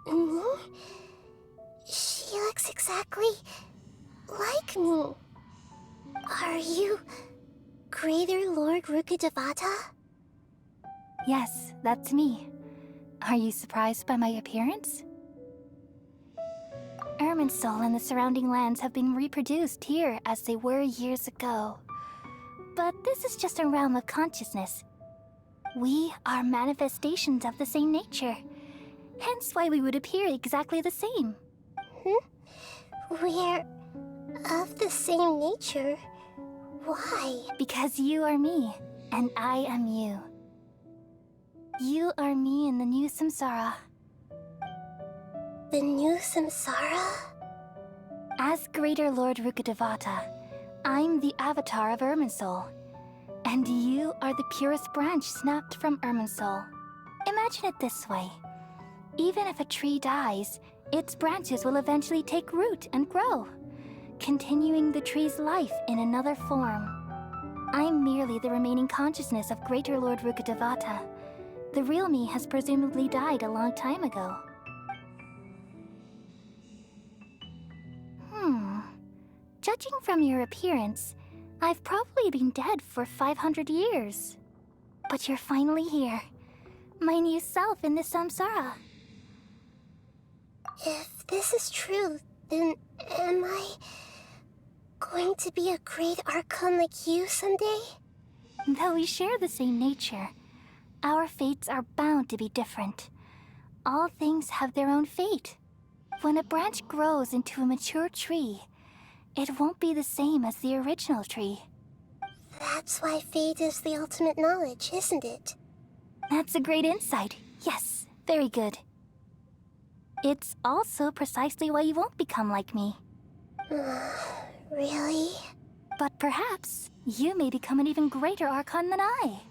Me? She looks exactly like me. Are you Greater Lord Rukadevata? Yes, that's me. Are you surprised by my appearance? Irminsul and the surrounding lands have been reproduced here as they were years ago. But this is just a realm of consciousness. We are manifestations of the same nature. Hence why we would appear exactly the same. We're of the same nature. Why? Because you are me, and I am you. You are me in the new samsara. The new samsara? As Greater Lord Rukadevata, I'm the avatar of Irminsul. And you are the purest branch snapped from Irminsul. Imagine it this way. Even if a tree dies, its branches will eventually take root and grow, continuing the tree's life in another form. I'm merely the remaining consciousness of Greater Lord Rukadevata. The real me has presumably died a long time ago. Judging from your appearance, I've probably been dead for 500 years. But you're finally here. My new self in the samsara. If this is true, then am I going to be a great Archon like you someday? Though we share the same nature, our fates are bound to be different. All things have their own fate. When a branch grows into a mature tree, it won't be the same as the original tree. That's why fate is the ultimate knowledge, isn't it? That's a great insight. Yes, very good. It's also precisely why you won't become like me. Really? But perhaps you may become an even greater Archon than I.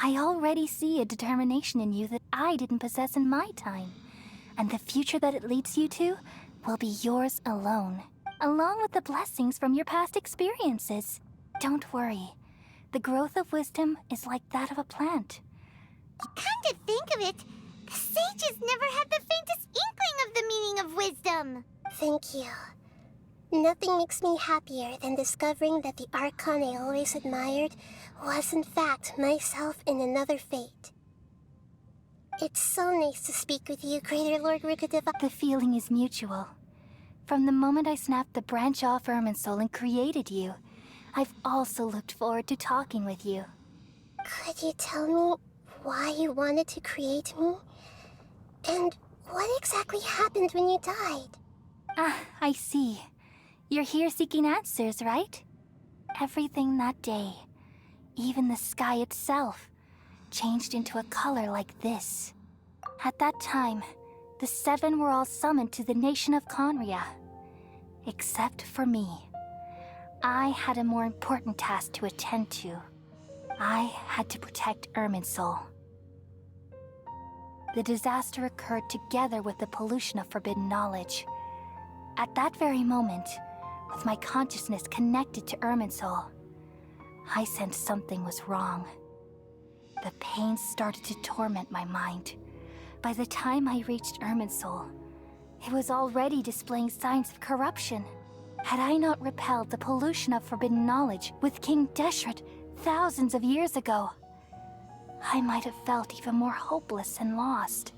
I already see a determination in you that I didn't possess in my time. And the future that it leads you to will be yours alone, along with the blessings from your past experiences. Don't worry. The growth of wisdom is like that of a plant. Come to think of it, the sages never had the faintest inkling of the meaning of wisdom. Thank you. Nothing makes me happier than discovering that the Archon I always admired was in fact myself in another fate. It's so nice to speak with you, Greater Lord Rukadevata. The feeling is mutual. From the moment I snapped the branch off Irminsul and created you, I've also looked forward to talking with you. Could you tell me why you wanted to create me? And what exactly happened when you died? Ah, I see. You're here seeking answers, right? Everything that day, even the sky itself, changed into a color like this. At that time, the seven were all summoned to the nation of Conria. Except for me. I had a more important task to attend to. I had to protect Irminsul. The disaster occurred together with the pollution of forbidden knowledge. At that very moment, with my consciousness connected to Irminsul, I sensed something was wrong. The pain started to torment my mind. By the time I reached Irminsul, it was already displaying signs of corruption. Had I not repelled the pollution of forbidden knowledge with King Deshret thousands of years ago, I might have felt even more hopeless and lost.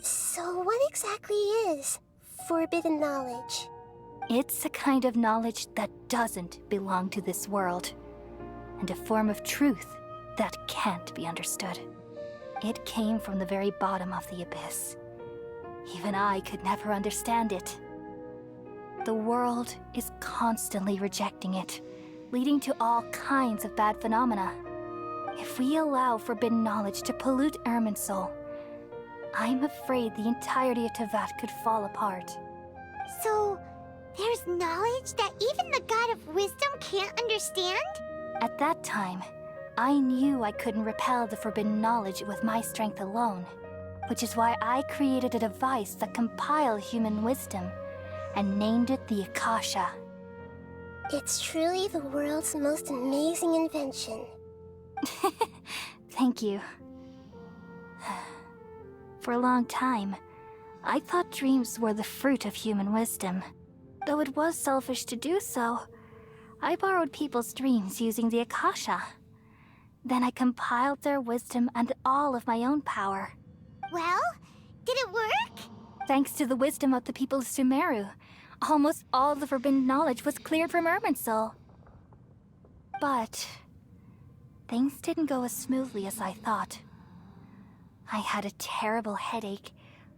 So what exactly is forbidden knowledge? It's a kind of knowledge that doesn't belong to this world, and a form of truth that can't be understood. It came from the very bottom of the abyss. Even I could never understand it. The world is constantly rejecting it, leading to all kinds of bad phenomena. If we allow forbidden knowledge to pollute Irminsul, I'm afraid the entirety of Teyvat could fall apart. So, there's knowledge that even the God of wisdom can't understand? At that time, I knew I couldn't repel the forbidden knowledge with my strength alone, which is why I created a device that compiled human wisdom and named it the Akasha. It's truly the world's most amazing invention. Thank you. For a long time, I thought dreams were the fruit of human wisdom. Though it was selfish to do so, I borrowed people's dreams using the Akasha. Then I compiled their wisdom and all of my own power. Well, did it work? Thanks to the wisdom of the people of Sumeru, almost all the forbidden knowledge was cleared from Irminsul. But things didn't go as smoothly as I thought. I had a terrible headache,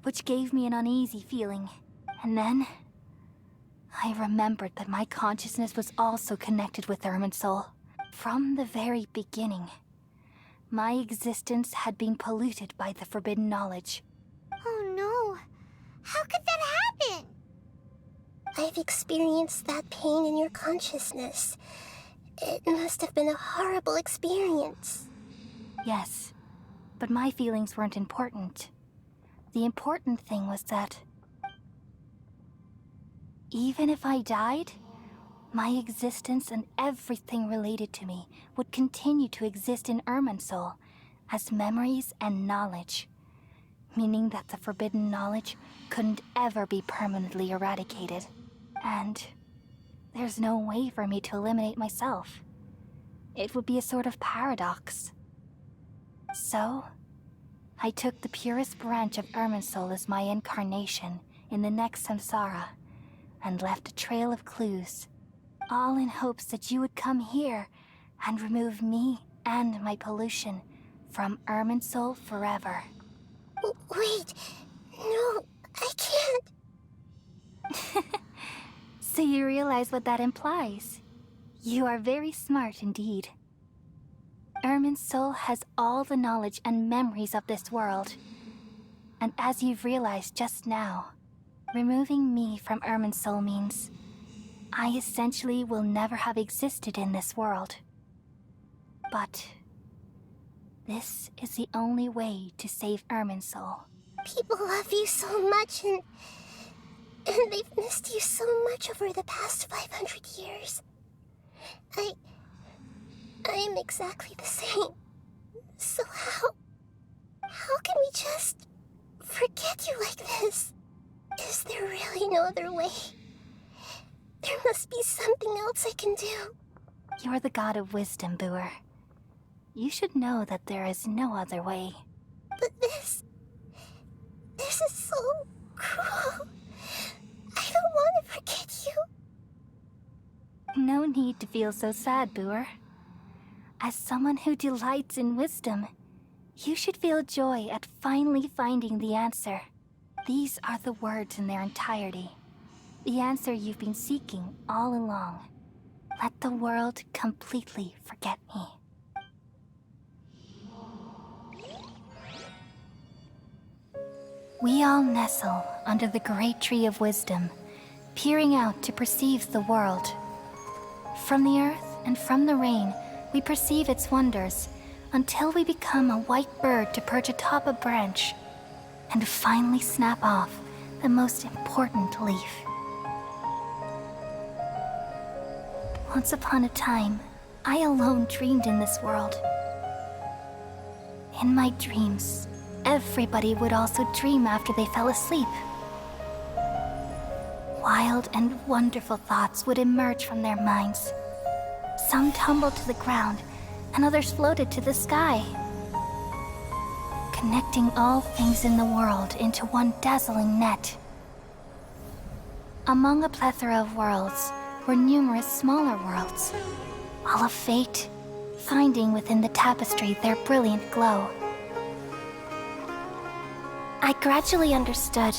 which gave me an uneasy feeling. And then I remembered that my consciousness was also connected with Irminsul. From the very beginning, my existence had been polluted by the forbidden knowledge. Oh no. How could that happen? I've experienced that pain in your consciousness. It must have been a horrible experience. Yes, but my feelings weren't important. The important thing was that even if I died, my existence and everything related to me would continue to exist in Irminsul as memories and knowledge, meaning that the forbidden knowledge couldn't ever be permanently eradicated. And there's no way for me to eliminate myself. It would be a sort of paradox. So, I took the purest branch of Irminsul as my incarnation in the next samsara, and left a trail of clues, all in hopes that you would come here and remove me and my pollution from Irminsul forever. Wait, no, I can't. So you realize what that implies? You are very smart indeed. Irminsul has all the knowledge and memories of this world. And as you've realized just now, removing me from Irminsul means I essentially will never have existed in this world. But this is the only way to save Irminsul. People love you so much, and they've missed you so much over the past 500 years. I am exactly the same. So how can we just forget you like this? Is there really no other way? There must be something else I can do. You're the god of wisdom, Booer. You should know that there is no other way. But this is so cruel. I don't want to forget you. No need to feel so sad, Booer. As someone who delights in wisdom, you should feel joy at finally finding the answer. These are the words in their entirety. The answer you've been seeking all along. Let the world completely forget me. We all nestle under the great tree of wisdom, peering out to perceive the world. From the earth and from the rain, we perceive its wonders, until we become a white bird to perch atop a branch, and finally snap off the most important leaf. Once upon a time, I alone dreamed in this world. In my dreams, everybody would also dream after they fell asleep. Wild and wonderful thoughts would emerge from their minds. Some tumbled to the ground, and others floated to the sky, connecting all things in the world into one dazzling net. Among a plethora of worlds were numerous smaller worlds, all of fate, finding within the tapestry their brilliant glow. I gradually understood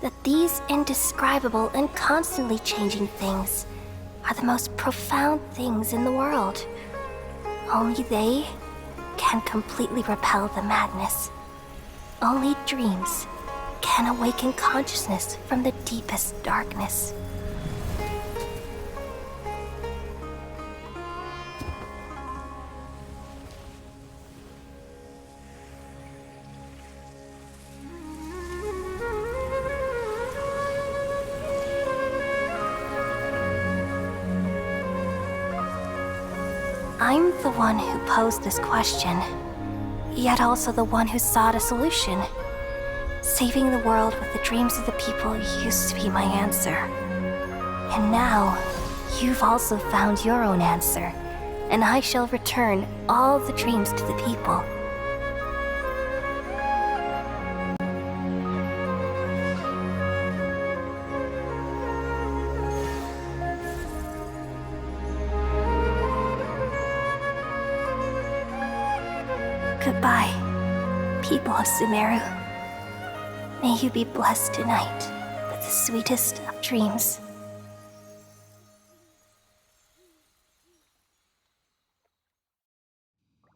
that these indescribable and constantly changing things are the most profound things in the world. Only they can completely repel the madness. Only dreams can awaken consciousness from the deepest darkness. I'm the one who posed this question, yet also the one who sought a solution. Saving the world with the dreams of the people used to be my answer. And now, you've also found your own answer, and I shall return all the dreams to the people. Goodbye, people of Sumeru. May you be blessed tonight with the sweetest of dreams.